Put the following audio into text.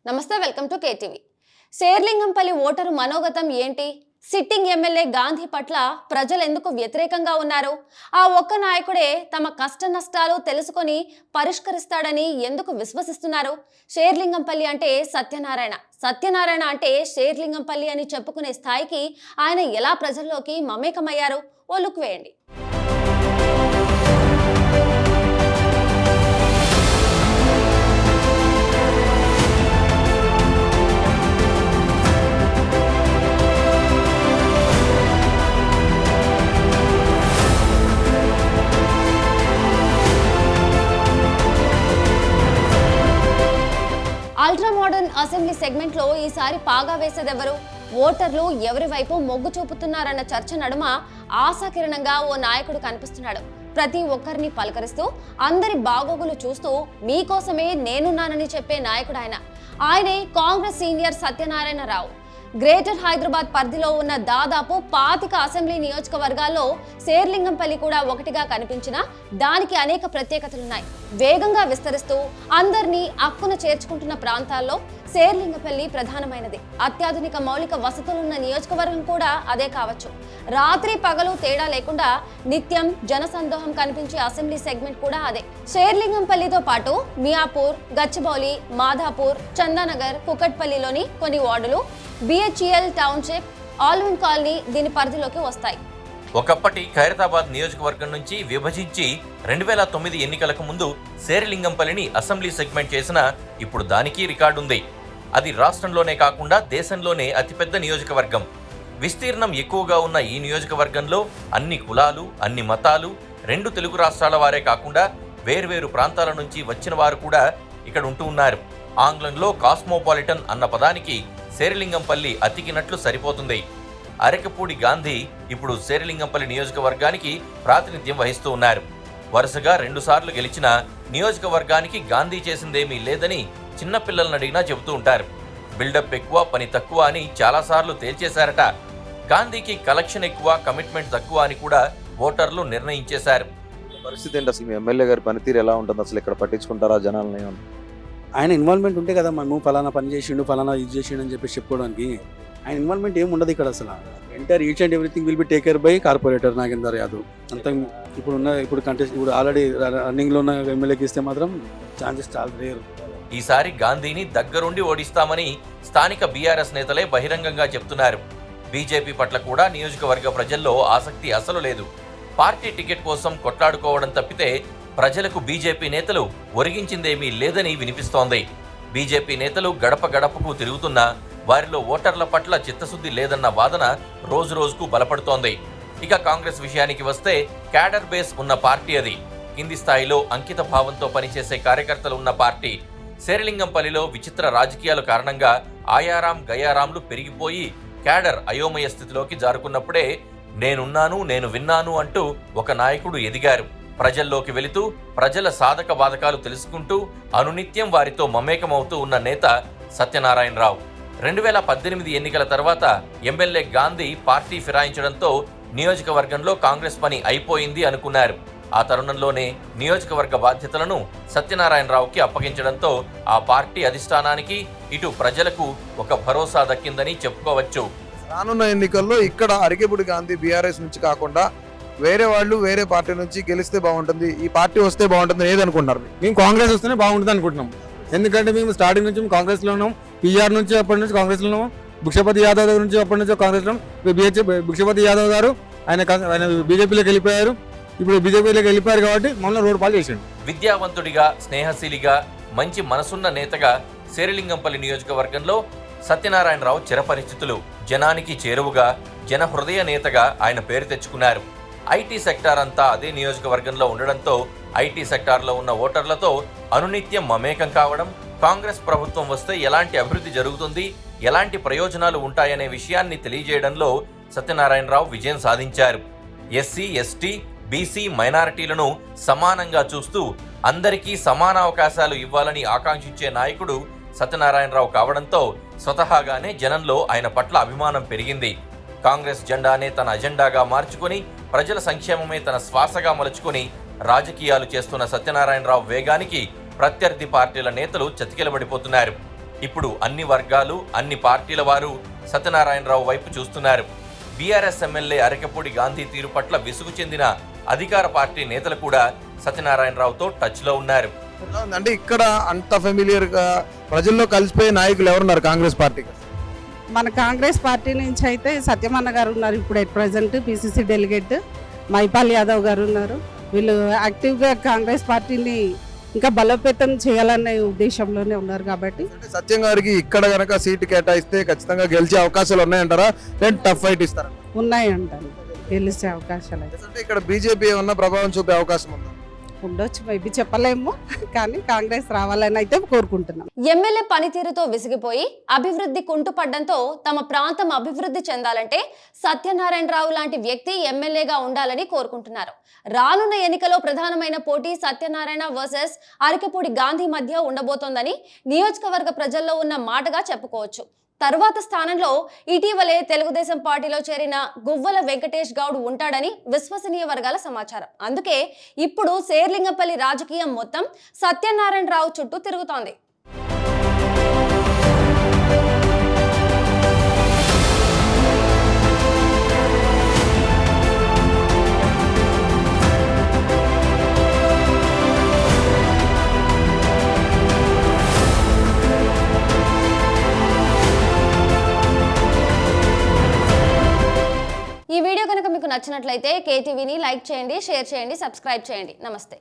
నమస్తే, welcome to KTV. Serilingampally voter మనోగతం ఏంటి? సిట్టింగ్ ఎమ్మెల్యే గాంధీ పట్ల ప్రజలు ఎందుకు వ్యతిరేకంగా ఉన్నారు? ఆ ఒక్క నాయకుడే తమ కష్ట నష్టాలు తెలుసుకొని పరిష్కరిస్తాడని ఎందుకు విశ్వసిస్తున్నారు? శేర్లింగంపల్లి అంటే సత్యనారాయణ, సత్యనారాయణ అంటే శేర్లింగంపల్లి అని చెప్పుకునే స్థాయికి ఆయన ఎలా ప్రజల్లోకి మమేకమయ్యారు? ఓ లుక్ వేయండి. అల్ట్రా మోడర్న్ అసెంబ్లీ సెగ్మెంట్ లో ఈసారి పాగా వేసేదెవరు? ఓటర్లు ఎవరి వైపు మొగ్గు చూపుతున్నారన్న చర్చ నడుమ ఆశాకిరణంగా ఓ నాయకుడు కనిపిస్తున్నాడు. ప్రతి ఒక్కరిని పలకరిస్తూ అందరి బాగోగులు చూస్తూ మీకోసమే నేనున్నానని చెప్పే నాయకుడు ఆయనే కాంగ్రెస్ సీనియర్ సత్యనారాయణ రావు. గ్రేటర్ హైదరాబాద్ పరిధిలో ఉన్న దాదాపు 25 అసెంబ్లీ నియోజకవర్గాల్లో శేర్లింగంపల్లి కూడా ఒకటిగా కనిపించినా దానికి అనేక ప్రత్యేకతలున్నాయి. వేగంగా విస్తరిస్తూ అందరినీ అక్కున చేర్చుకుంటున్న ప్రాంతాల్లో శేర్లింగంపల్లి ప్రధానమైనది. అత్యాధునిక మౌలిక వసతులున్న నియోజకవర్గం కూడా అదే కావచ్చు. రాత్రి పగలు తేడా లేకుండా నిత్యం జనసందోహం కనిపించే అసెంబ్లీ సెగ్మెంట్ కూడా అదే. శేర్లింగంపల్లితో పాటు మియాపూర్, గచ్చిబౌలి, మాధాపూర్, చందానగర్, కుకట్పల్లిలోని కొన్ని వార్డులు, బిహెచ్ఎల్ టౌన్షిప్, ఆల్విన్ కాలనీ దీని పరిధిలోకి వస్తాయి. ఒకప్పటి ఖైరతాబాద్ నియోజకవర్గం నుంచి విభజించి 2009 ఎన్నికలకు ముందు శేర్లింగంపల్లిని అసెంబ్లీ సెగ్మెంట్ చేసిన ఇప్పుడు దానికి రికార్డుంది. అది రాష్ట్రంలోనే కాకుండా దేశంలోనే అతిపెద్ద నియోజకవర్గం. విస్తీర్ణం ఎక్కువగా ఉన్న ఈ నియోజకవర్గంలో అన్ని కులాలు, అన్ని మతాలు, 2 తెలుగు రాష్ట్రాల వారే కాకుండా వేర్వేరు ప్రాంతాల నుంచి వచ్చిన వారు కూడా ఇక్కడ ఉంటూ ఉన్నారు. ఆంగ్లంలో కాస్మోపాలిటన్ అన్న పదానికి శేర్లింగంపల్లి అతికినట్లు సరిపోతుంది. అరకపూడి గాంధీ ఇప్పుడు శేర్లింగంపల్లి నియోజకవర్గానికి ప్రాతినిధ్యం వహిస్తూ ఉన్నారు. వరుసగా 2 సార్లు గెలిచిన నియోజకవర్గానికి గాంధీ చేసిందేమీ లేదని చిన్నపిల్లలను అడిగినా చెబుతూ ఉంటారు. బిల్డప్ ఎక్కువ, పని తక్కువ అని చాలాసార్లు తేల్చేశారట. గాంధీకి కలెక్షన్ ఎక్కువ, కమిట్మెంట్ తక్కువ అని కూడా ఓటర్లు నిర్ణయించేశారు. పరిస్థితి ఏంటి అసలు? మీ ఎమ్మెల్యే గారి పనితీరు ఎలా ఉంటుంది? అసలు ఇక్కడ పట్టించుకుంటారా జనాలని? ఆయన ఇన్వాల్వ్మెంట్ ఉంటే కదా మనం ఫలానా పని చేసిండు, ఫలానా ఇది చేసిండు అని చెప్పి చెప్పుకోవడానికి. ఆయన ఇన్వాల్వ్మెంట్ ఏమి ఉండదు ఇక్కడ అసలు. Entire each and everything will be take care bye corporator Nagender Yadav. అంత ఇప్పుడు ఆల్రెడీ రన్నింగ్లో ఉన్న ఎమ్మెల్యేకి ఇస్తే మాత్రం ఛాన్సెస్ చాలా రేర్. ఈసారి గాంధీని దగ్గరుండి ఓడిస్తామని స్థానిక బీఆర్ఎస్ నేతలే బహిరంగంగా చెప్తున్నారు. బీజేపీ పట్ల కూడా నియోజకవర్గ ప్రజల్లో ఆసక్తి అసలు లేదు. పార్టీ టికెట్ కోసం కొట్లాడుకోవడం తప్పితే ప్రజలకు బీజేపీ నేతలు ఒరిగించిందేమీ లేదని వినిపిస్తోంది. బీజేపీ నేతలు గడప గడపకు తిరుగుతున్నా వారిలో ఓటర్ల పట్ల చిత్తశుద్ధి లేదన్న వాదన రోజురోజుకు బలపడుతోంది. ఇక కాంగ్రెస్ విషయానికి వస్తే క్యాడర్ బేస్ ఉన్న పార్టీ అది. కింది స్థాయిలో అంకిత భావంతో పనిచేసే కార్యకర్తలు ఉన్న పార్టీ. శేర్లింగంపల్లిలో విచిత్ర రాజకీయాల కారణంగా ఆయారాం గయారాంలు పెరిగిపోయి క్యాడర్ అయోమయ స్థితిలోకి జారుకున్నప్పుడే నేనున్నాను, నేను విన్నాను అంటూ ఒక నాయకుడు ఎదిగారు. ప్రజల్లోకి వెళుతూ ప్రజల సాధక బాధకాలు తెలుసుకుంటూ అనునిత్యం వారితో మమేకమవుతూ ఉన్న నేత సత్యనారాయణరావు. 2018 ఎన్నికల తర్వాత ఎమ్మెల్యే గాంధీ పార్టీ ఫిరాయించడంతో నియోజకవర్గంలో కాంగ్రెస్ పని అయిపోయింది అనుకున్నారు. ఆ తరుణంలోనే నియోజకవర్గ బాధ్యతలను సత్యనారాయణరావుకి అప్పగించడంతో ఆ పార్టీ అధిష్టానానికి ఇటు ప్రజలకు ఒక భరోసా దక్కిందని చెప్పుకోవచ్చు. రానున్న ఎన్నికల్లో ఇక్కడ అరకెపూడి గాంధీ బీఆర్ఎస్ నుంచి కాకుండా వేరే వాళ్ళు వేరే పార్టీ నుంచి గెలిస్తే బాగుంటుంది, ఈ పార్టీ వస్తే బాగుంటుంది ఏదనుకుంటున్నారు? మేము కాంగ్రెస్ వస్తేనే బాగుంటుంది అనుకుంటున్నాం. ఎందుకంటే మేము స్టార్టింగ్ నుంచి కాంగ్రెస్లో ఉన్నాం. పీఆర్ నుంచి అప్పటి నుంచి కాంగ్రెస్లో ఉన్నాము. భిక్షపతి యాదవ్ గారి నుంచి అప్పటి నుంచి కాంగ్రెస్లో భిక్షపతి యాదవ్ గారు ఆయన బీజేపీలోకి వెళ్ళిపోయారు. ఇప్పుడు బీజేపీలోకి వెళ్ళిపోయారు కాబట్టి మమ్మల్ని రోడ్డు పాలు చేసిండు. విద్యావంతుడిగా, స్నేహశీలిగా, మంచి మనసున్న నేతగా శేర్లింగంపల్లి నియోజకవర్గంలో సత్యనారాయణరావు చిరపరిచితులు. జనానికి చేరువుగా, జన హృదయ నేతగా ఆయన పేరు తెచ్చుకున్నారు. ఐటీ సెక్టార్ అంతా అదే నియోజకవర్గంలో ఉండడంతో ఐటీ సెక్టార్లో ఉన్న ఓటర్లతో అనునిత్యం మమేకం కావడం, కాంగ్రెస్ ప్రభుత్వం వస్తే ఎలాంటి అభివృద్ధి జరుగుతుంది, ఎలాంటి ప్రయోజనాలు ఉంటాయనే విషయాన్ని తెలియజేయడంలో సత్యనారాయణరావు విజయం సాధించారు. ఎస్సీ, ఎస్టీ, బీసీ, మైనారిటీలను సమానంగా చూస్తూ అందరికీ సమాన అవకాశాలు ఇవ్వాలని ఆకాంక్షించే నాయకుడు సత్యనారాయణరావు కావడంతో స్వతహాగానే జనంలో ఆయన పట్ల అభిమానం పెరిగింది. కాంగ్రెస్ జెండానే తన అజెండాగా మార్చుకుని ప్రజల సంక్షేమమే తన శ్వాసగా మలుచుకుని రాజకీయాలు చేస్తున్న సత్యనారాయణరావు వేగానికి ప్రత్యర్థి పార్టీల నేతలు చతికిలబడిపోతున్నారు. ఇప్పుడు అన్ని వర్గాలు అన్ని పార్టీల వారు సత్యనారాయణరావు వైపు చూస్తున్నారు. బీఆర్ఎస్ ఎమ్మెల్యే అరకపూడి గాంధీ తీరు పట్ల విసుగు చెందిన అధికార పార్టీ నేతలు కూడా సత్యనారాయణరావుతో టచ్లో ఉన్నారు. అంటే ఇక్కడ అంత ఫెమిలియర్ గా ప్రజల్లో కలిసిపోయే నాయకులు ఎవరున్నారు కాంగ్రెస్ పార్టీకి? మన కాంగ్రెస్ పార్టీ నుంచి అయితే సత్యమన్న గారు ఉన్నారు, ఇప్పుడు at present PCC delegate Mypal Yadav గారు ఉన్నారు. వీళ్ళు యాక్టివ్గా కాంగ్రెస్ పార్టీని ఇంకా బలోపేతం చేయాలనే ఉద్దేశంలోనే ఉన్నారు. కాబట్టి అంటే సత్యం గారికి ఇక్కడ కనుక సీటు కేటాయిస్తే ఖచ్చితంగా గెలిచే అవకాశాలు ఉన్నాయంటారా? లేదంటే టఫ్ ఫైట్ ఇస్తారా? ఉన్నాయంటారు, గెలిచే అవకాశాలు అయితే అంటే ఇక్కడ బీజేపీ ఏమన్నా ప్రభావం చూపే అవకాశం ఉందా? ఉండొచ్చు, మేబీ చెప్పలేము, కానీ కాంగ్రెస్ రావాలని అయితే కోరుకుంటున్నాం. ఎమ్మెల్యే పనితీరుతో విసిగిపోయి అభివృద్ధి కుంటుపడ్డంతో తమ ప్రాంతం అభివృద్ధి చెందాలంటే సత్యనారాయణరావు లాంటి వ్యక్తి ఎమ్మెల్యేగా ఉండాలని కోరుకుంటున్నారు. రానున్న ఎన్నికలో ప్రధానమైన పోటీ సత్యనారాయణ వర్సెస్ అరకపూడి గాంధీ మధ్య ఉండబోతోందని నియోజకవర్గ ప్రజల్లో ఉన్న మాటగా చెప్పుకోవచ్చు. తరువాత స్థానంలో ఇటీవలే తెలుగుదేశం పార్టీలో చేరిన గువ్వల వెంకటేష్ గౌడ్ ఉంటాడని విశ్వసనీయ వర్గాల సమాచారం. అందుకే ఇప్పుడు శేర్లింగపల్లి రాజకీయం మొత్తం సత్యనారాయణరావు చుట్టూ తిరుగుతోంది. ఈ వీడియో కనుక మీకు నచ్చినట్లయితే కేటీవీని లైక్ చేయండి, షేర్ చేయండి, సబ్స్క్రైబ్ చేయండి. నమస్తే.